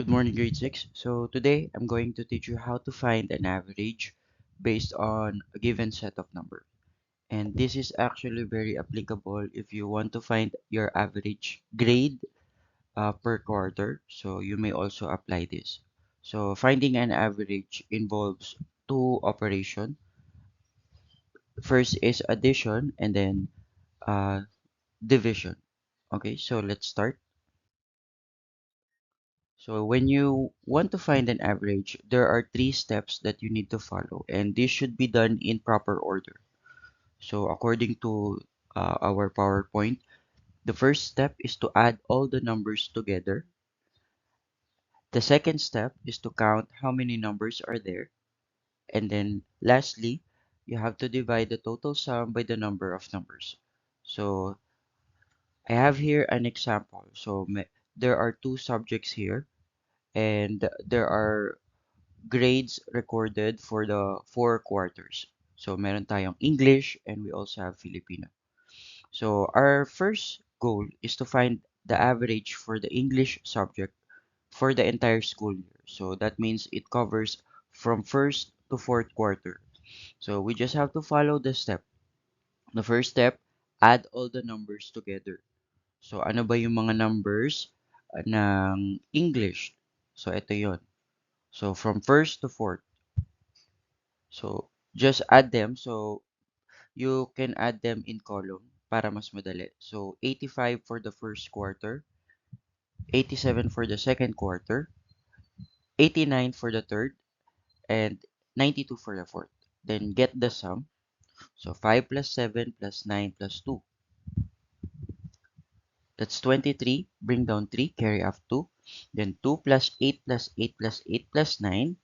Good morning, grade 6. So today I'm going to teach you how to find an average based on a given set of numbers. And this is actually very applicable if you want to find your average grade per quarter. So you may also apply this. So finding an average involves two operations. First is addition and then uh, division. Okay, so let's start. So when you want to find an average, there are three steps that you need to follow, and this should be done in proper order. So according to our PowerPoint, the first step is to add all the numbers together. The second step is to count how many numbers are there. And then lastly, you have to divide the total sum by the number of numbers. So I have here an example. So there are two subjects here, and there are grades recorded for the four quarters. So meron tayong English and we also have Filipino. So our first goal is to find the average for the English subject for the entire school year. So that means it covers from first to fourth quarter. So we just have to follow the step. The first step, add all the numbers together. So ano ba yung mga numbers ng English? So ito yon. So from first to fourth. So, just add them. So, you can add them in column para mas madali. So, 85 for the first quarter, 87 for the second quarter, 89 for the third, and 92 for the fourth. Then get the sum. So, 5 plus 7 plus 9 plus 2. That's 23. Bring down 3, carry up 2. Then 2 plus 8 plus 8 plus 8 plus 9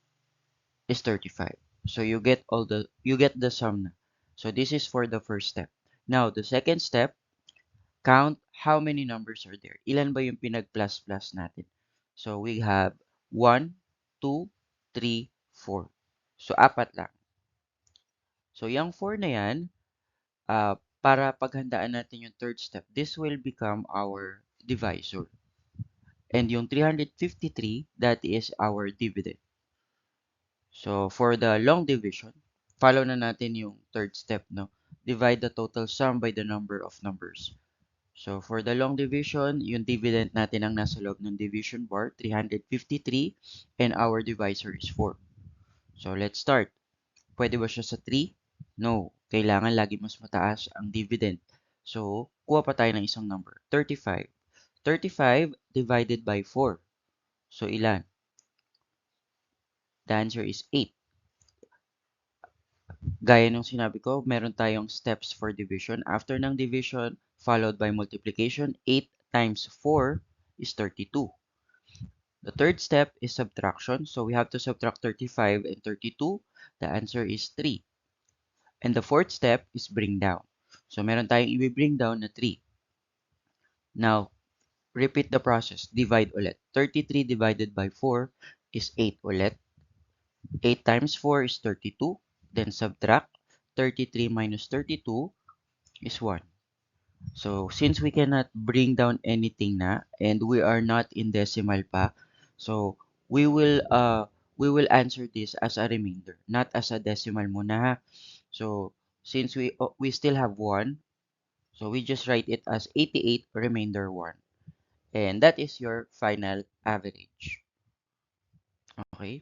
is 35. So you get the sum na. So this is for the first step. Now, the second step, count how many numbers are there. Ilan ba yung pinag-plus-plus natin? So we have 1, 2, 3, 4. So apat lang. So yung 4 na yan, para paghandaan natin yung third step, this will become our divisor. And yung 353, that is our dividend. So, for the long division, follow na natin yung third step, no? Divide the total sum by the number of numbers. So, for the long division, yung dividend natin ang nasa loob ng division bar, 353, and our divisor is 4. So, let's start. Pwede ba siya sa 3? No. Kailangan lagi mas mataas ang dividend. So, kuha pa tayo ng isang number, 35. 35 divided by 4. So, ilan? The answer is 8. Gaya nung sinabi ko, meron tayong steps for division. After ng division, followed by multiplication, 8 times 4 is 32. The third step is subtraction. So we have to subtract 35 and 32. The answer is 3. And the fourth step is bring down. So meron tayong i-bring down na 3. Now, repeat the process. Divide ulit. 33 divided by 4 is 8 ulit. 8 times 4 is 32. Then subtract. 33 minus 32 is 1. So, since we cannot bring down anything na, and we are not in decimal pa, so we will answer this as a remainder, not as a decimal muna ha. So, since we still have 1, so we just write it as 88 remainder 1. And that is your final average. Okay?